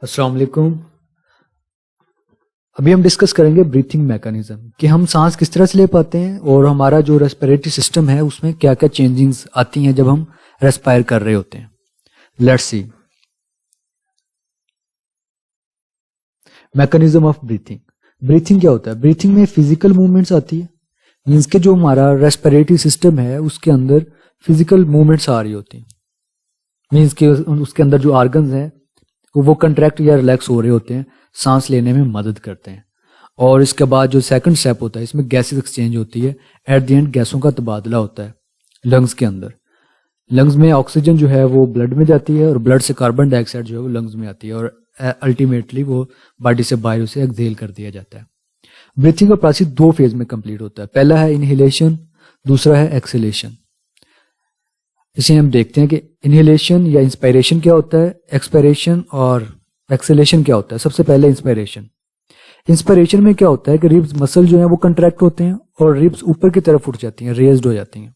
अस्सलाम वालेकुम। अभी हम डिस्कस करेंगे ब्रीथिंग मैकेनिज्म कि हम सांस किस तरह से ले पाते हैं और हमारा जो रेस्पिरेटरी सिस्टम है उसमें क्या क्या चेंजिंग्स आती हैं जब हम रेस्पायर कर रहे होते हैं। Let's see mechanism of breathing. Breathing क्या होता है? ब्रीथिंग में फिजिकल मूवमेंट्स आती है, मीन्स के जो हमारा रेस्पिरेटरी सिस्टम है उसके अंदर फिजिकल मूवमेंट्स आ रही होती हैं, मीन्स के उसके अंदर जो ऑर्गन्स हैं वो कंट्रैक्ट या रिलैक्स हो रहे होते हैं, सांस लेने में मदद करते हैं। और इसके बाद जो सेकंड स्टेप होता है इसमें गैसेस एक्सचेंज होती है, एट द एंड गैसों का तबादला होता है लंग्स के अंदर। लंग्स में ऑक्सीजन जो है वो ब्लड में जाती है और ब्लड से कार्बन डाइऑक्साइड जो है वो लंग्स में आती है और अल्टीमेटली वो बॉडी से बाहर उसे एक्सहेल कर दिया जाता है। ब्रीथिंग का प्रोसेस दो फेज में कंप्लीट होता है, पहला है इनहेलेशन, दूसरा है एक्सहेलेशन। इसे हम देखते हैं कि इनहेलेशन या इंस्पायरेशन क्या होता है, एक्सपायरेशन और एक्सहेलेशन क्या होता है। सबसे पहले इंस्पायरेशन। इंस्पायरेशन में क्या होता है कि रिब्स मसल जो है वो कंट्रैक्ट होते हैं और रिब्स ऊपर की तरफ उठ जाती हैं, रेज्ड हो जाती हैं।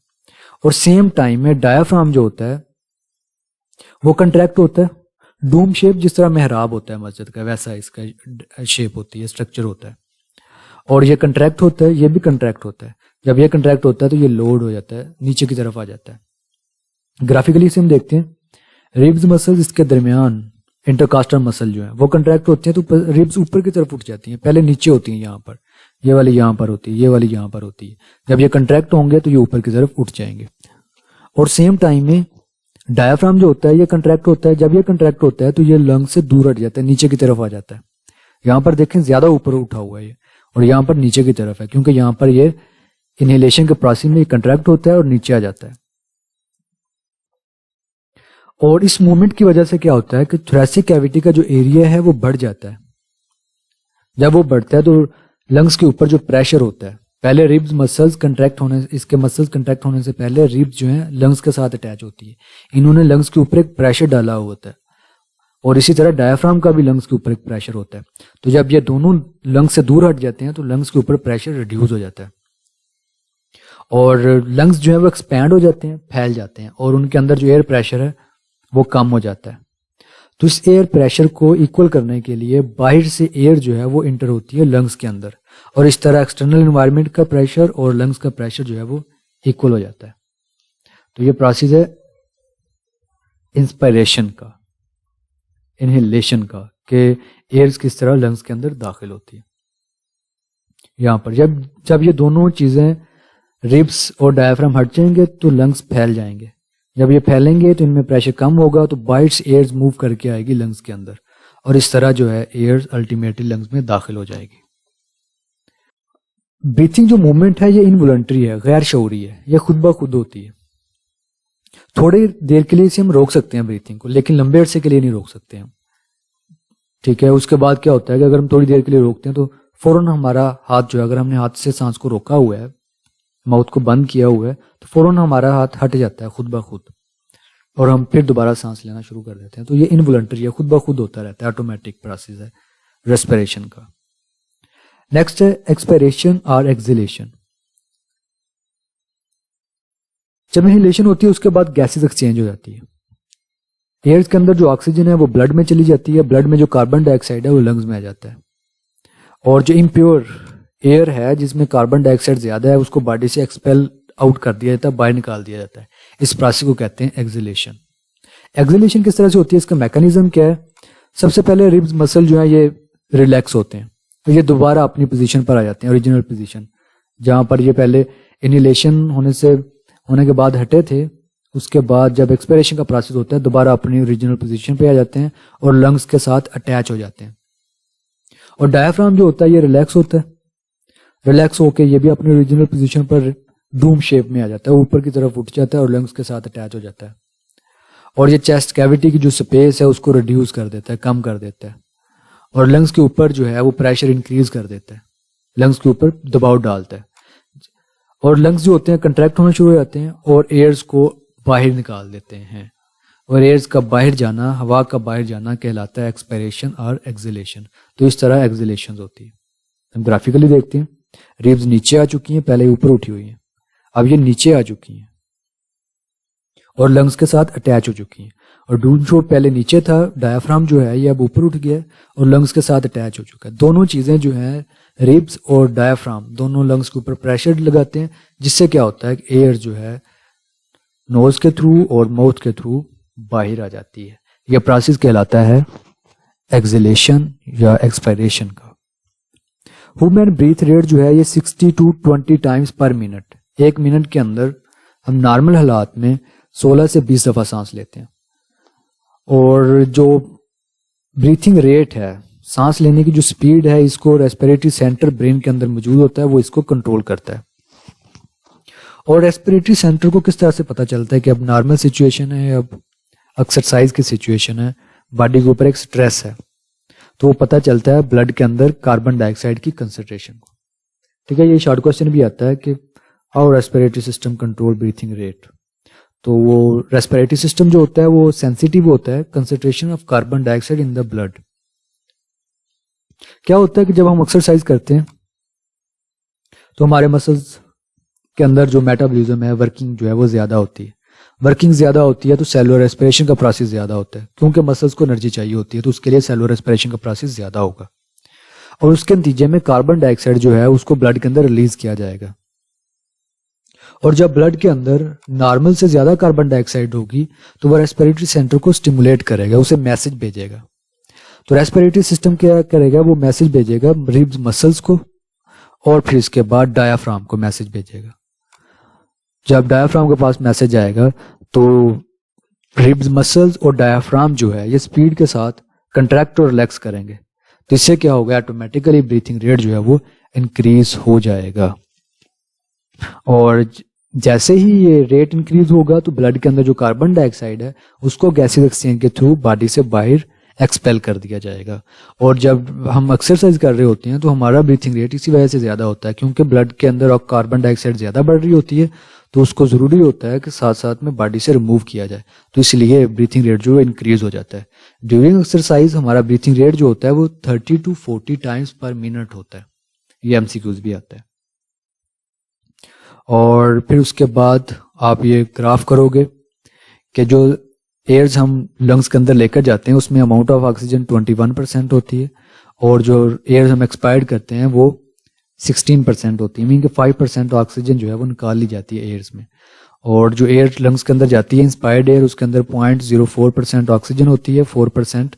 और सेम टाइम में डायाफ्राम जो होता है वो कंट्रैक्ट होता है, डूम शेप, जिस तरह मेहराब होता है मस्जिद का वैसा इसका शेप होती है, स्ट्रक्चर होता है। और ये कंट्रैक्ट होता है, ये भी कंट्रैक्ट होता है। जब ये कंट्रैक्ट होता है तो ये लोड हो जाता है, नीचे की तरफ आ जाता है। ग्राफिकली इसे हम देखते हैं, रिब्स मसल इसके दरमियान इंटरकास्टल मसल जो है वो कंट्रैक्ट होते हैं तो रिब्स ऊपर की तरफ उठ जाती हैं, पहले नीचे होती हैं यहाँ पर, ये वाली यहाँ पर होती है, ये वाली यहाँ पर होती है। जब ये कंट्रैक्ट होंगे तो ये ऊपर की तरफ उठ जाएंगे। और सेम टाइम में डायाफ्राम जो होता है ये कंट्रैक्ट होता है, जब ये कंट्रैक्ट होता है तो ये लंग से दूर हट जाता है, नीचे की तरफ आ जाता है। यहाँ पर देखें ज्यादा ऊपर उठा हुआ है ये, और यहाँ पर नीचे की तरफ है क्योंकि यहाँ पर ये इनहेलेशन के प्रोसेस में कंट्रैक्ट होता है और नीचे आ जाता है। और इस मूवमेंट की वजह से क्या होता है कि थोरेसिक कैविटी का जो एरिया है वो बढ़ जाता है। जब वो बढ़ता है तो लंग्स के ऊपर जो प्रेशर होता है, पहले रिब्स मसल्स कंट्रैक्ट होने, इसके मसल्स कंट्रैक्ट होने से पहले रिब्स जो है लंग्स के साथ अटैच होती है। इन्होंने लंग्स के ऊपर एक प्रेशर डाला हुआ होता है और इसी तरह डायाफ्राम का भी लंग्स के ऊपर एक प्रेशर होता है। तो जब ये दोनों लंग्स से दूर हट जाते हैं तो लंग्स के ऊपर प्रेशर रिड्यूस हो जाता है और लंग्स जो है वो एक्सपैंड हो जाते हैं, फैल जाते हैं और उनके अंदर जो एयर प्रेशर है वो कम हो जाता है। तो इस एयर प्रेशर को इक्वल करने के लिए बाहर से एयर जो है वो इंटर होती है लंग्स के अंदर और इस तरह एक्सटर्नल एनवायरनमेंट का प्रेशर और लंग्स का प्रेशर जो है वो इक्वल हो जाता है। तो ये प्रोसेस है इंस्पायरेशन का, इनहेलेशन का, कि एयर किस तरह लंग्स के अंदर दाखिल होती है। यहां पर जब ये दोनों चीजें रिब्स और डायफ्राम हट जाएंगे तो लंग्स फैल जाएंगे। जब ये फैलेंगे तो इनमें प्रेशर कम होगा तो बाइट्स एयर्स मूव करके आएगी लंग्स के अंदर और इस तरह जो है एयर्स अल्टीमेटली लंग्स में दाखिल हो जाएगी। ब्रीथिंग जो मूवमेंट है ये इनवॉलंटरी है, गैर शऊरी है, ये खुद ब खुद होती है। थोड़ी देर के लिए इसे हम रोक सकते हैं ब्रीथिंग को, लेकिन लंबे अरसे के लिए नहीं रोक सकते हम। ठीक है, उसके बाद क्या होता है कि अगर हम थोड़ी देर के लिए रोकते हैं तो फौरन हमारा हाथ जो है, अगर हमने हाथ से सांस को रोका हुआ है, माउथ को बंद किया हुआ है, तो फौरन हमारा हाथ हट जाता है खुद ब खुद और हम फिर दोबारा सांस लेना शुरू कर देते हैं। तो ये इनवॉलंटरी है, खुद ब खुद होता रहता है, ऑटोमेटिक प्रोसेस है रेस्पिरेशन का। नेक्स्ट है एक्सपायरेशन और एक्सहेलेशन। जब इनहेलेशन होती है उसके बाद गैसेस एक्सचेंज हो जाती है। एयर के अंदर जो ऑक्सीजन है वो ब्लड में चली जाती है, ब्लड में जो कार्बन डाइऑक्साइड है वो लंग्स में आ जाता है और जो इम्प्योर एयर है जिसमें कार्बन डाइऑक्साइड ज्यादा है उसको बॉडी से एक्सपेल आउट कर दिया जाता है, बाहर निकाल दिया जाता है। इस प्रोसेस को कहते हैं एक्सहेलेशन। एक्सहेलेशन किस तरह से होती है, इसका मैकेनिज्म क्या है? सबसे पहले रिब्स मसल जो है ये रिलैक्स होते हैं तो ये दोबारा अपनी पोजीशन पर आ जाते हैं, ओरिजिनल पोजीशन जहां पर ये पहले इनहेलेशन होने के बाद हटे थे। उसके बाद जब एक्सपायरेशन का प्रोसेस होता है दोबारा अपनी ओरिजिनल पोजीशन पे आ जाते हैं और लंग्स के साथ अटैच हो जाते हैं। और डायफ्राम जो होता है ये रिलैक्स होता है, रिलैक्स होकर ये भी अपनी ओरिजिनल पोजीशन पर डूम शेप में आ जाता है, ऊपर की तरफ उठ जाता है और लंग्स के साथ अटैच हो जाता है और ये चेस्ट कैविटी की जो स्पेस है उसको रिड्यूस कर देता है, कम कर देता है और लंग्स के ऊपर जो है वो प्रेशर इंक्रीज कर देता है, लंग्स के ऊपर दबाव डालता है और लंग्स जो होते हैं कंट्रैक्ट होना शुरू हो जाते हैं और एयर्स को बाहर निकाल देते हैं और एयर्स का बाहर जाना, हवा का बाहर जाना कहलाता है एक्सपायरेशन और एक्सहेलेशन। तो इस तरह एक्सहेलेशन होती है। हम ग्राफिकली देखते हैं, रिब्स नीचे आ चुकी हैं, पहले ऊपर उठी हुई हैं, अब ये नीचे आ चुकी हैं और लंग्स के साथ अटैच हो चुकी हैं और डून शोट पहले नीचे था, डायाफ्राम जो है ये अब ऊपर उठ गया और लंग्स के साथ अटैच हो चुका है। दोनों चीजें जो हैं, रिब्स और डायाफ्राम, दोनों लंग्स के ऊपर प्रेशर लगाते हैं, जिससे क्या होता है कि एयर जो है नोज के थ्रू और माउथ के थ्रू बाहर आ जाती है। यह प्रोसेस कहलाता है एक्सहेलेशन या एक्सपायरेशन का। ह्यूमन ब्रीथ रेट जो है ये 60 to 20 टाइम्स पर मिनट, एक मिनट के अंदर हम नॉर्मल हालात में 16 से 20 दफा सांस लेते हैं। और जो ब्रीथिंग रेट है, सांस लेने की जो स्पीड है, इसको रेस्पिरेटरी सेंटर ब्रेन के अंदर मौजूद होता है, वो इसको कंट्रोल करता है। और रेस्पिरेटरी सेंटर को किस तरह से पता चलता है कि अब नॉर्मल सिचुएशन है, अब एक्सरसाइज की सिचुएशन है, बॉडी के ऊपर एक स्ट्रेस है, तो वो पता चलता है ब्लड के अंदर कार्बन डाइऑक्साइड की कंसंट्रेशन को। ठीक है, ये शॉर्ट क्वेश्चन भी आता है कि how respiratory system control breathing rate. तो वो रेस्पिरेटरी सिस्टम जो होता है वो सेंसिटिव होता है concentration of carbon dioxide in the blood. क्या होता है कि जब हम एक्सरसाइज करते हैं तो हमारे मसल्स के अंदर जो मेटाबॉलिज्म है, वर्किंग जो है वो ज्यादा होती है। वर्किंग ज्यादा होती है तो सेलुलर रेस्पिरेशन का प्रोसेस ज्यादा होता है, क्योंकि मसल्स को एनर्जी चाहिए होती है, तो उसके लिए सेलुलर रेस्पिरेशन का प्रोसेस ज्यादा होगा। और उसके नतीजे में कार्बन डाइऑक्साइड जो है उसको ब्लड के अंदर रिलीज किया जाएगा। और जब ब्लड के अंदर नॉर्मल से ज्यादा कार्बन डाइऑक्साइड होगी तो वह रेस्पिरेटरी सेंटर को स्टिमुलेट करेगा, उसे मैसेज भेजेगा। तो रेस्पिरेटरी सिस्टम क्या करेगा, वो मैसेज भेजेगा रिब्स मसल्स को और फिर इसके बाद डायाफ्राम को मैसेज भेजेगा। जब डायाफ्राम के पास मैसेज आएगा तो रिब्स मसल्स और डायाफ्राम जो है ये स्पीड के साथ कंट्रैक्ट और रिलैक्स करेंगे, तो इससे क्या होगा, ऑटोमेटिकली ब्रीथिंग रेट जो है वो इंक्रीज हो जाएगा। और जैसे ही ये रेट इंक्रीज होगा तो ब्लड के अंदर जो कार्बन डाइऑक्साइड है उसको गैसेस एक्सचेंज के थ्रू बॉडी से बाहर एक्सपेल कर दिया जाएगा। और जब हम एक्सरसाइज कर रहे होते हैं तो हमारा ब्रीथिंग रेट इसी वजह से ज्यादा होता है, क्योंकि ब्लड के अंदर कार्बन डाइऑक्साइड ज्यादा बढ़ रही होती है, तो उसको जरूरी होता है कि साथ साथ में बॉडी से रिमूव किया जाए, तो इसलिए ब्रीथिंग रेट जो है इंक्रीज हो जाता है। ड्यूरिंग एक्सरसाइज हमारा ब्रीथिंग रेट जो होता है वो 30 to 40 टाइम्स पर मिनट होता है। ये एमसीक्यूज भी आता है। और फिर उसके बाद आप ये ग्राफ करोगे कि जो एयर्स हम लंग्स के अंदर लेकर जाते हैं उसमें अमाउंट ऑफ ऑक्सीजन 21% होती है, और जो एयर्स हम एक्सपायर्ड करते हैं वो 16% होती है, मीन कि 5% ऑक्सीजन जो है वो निकाल ली जाती है एयर्स में। और जो एयर लंग्स के अंदर जाती है इंस्पायर्ड एयर, उसके अंदर 0.04% ऑक्सीजन होती है, 4%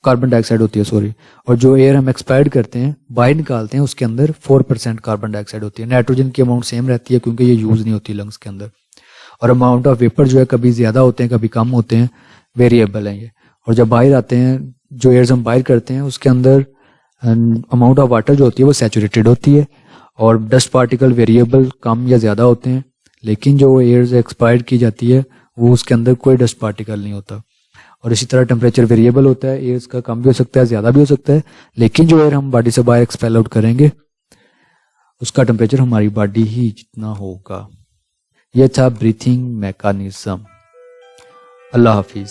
कार्बन डाइऑक्साइड होती है, सॉरी। और जो एयर हम एक्सपायर्ड करते हैं, बाहर निकालते हैं, उसके अंदर 4% कार्बन डाइऑक्साइड होती है। नाइट्रोजन की अमाउंट सेम रहती है क्योंकि ये यूज नहीं होती लंग्स के अंदर। और अमाउंट ऑफ वेपर जो है कभी ज्यादा होते हैं कभी कम होते हैं, वेरिएबल है ये। और जब बाहर आते हैं, जो एयर्स हम बाहर करते हैं उसके अंदर अमाउंट ऑफ वाटर जो होती है वो सैचुरेटेड होती है, और डस्ट पार्टिकल वेरिएबल कम या ज्यादा होते हैं। लेकिन जो एयर्स एक्सपायर्ड की जाती है वो उसके अंदर कोई डस्ट पार्टिकल नहीं होता। और इसी तरह टेम्परेचर वेरिएबल होता है, एयर्स का कम भी हो सकता है ज्यादा भी हो सकता है, लेकिन जो एयर हम बॉडी से बाहर एक्सपेल आउट करेंगे उसका टेम्परेचर हमारी बॉडी ही जितना होगा। यह था ब्रीथिंग मैकेनिज्म। अल्लाह हाफिज।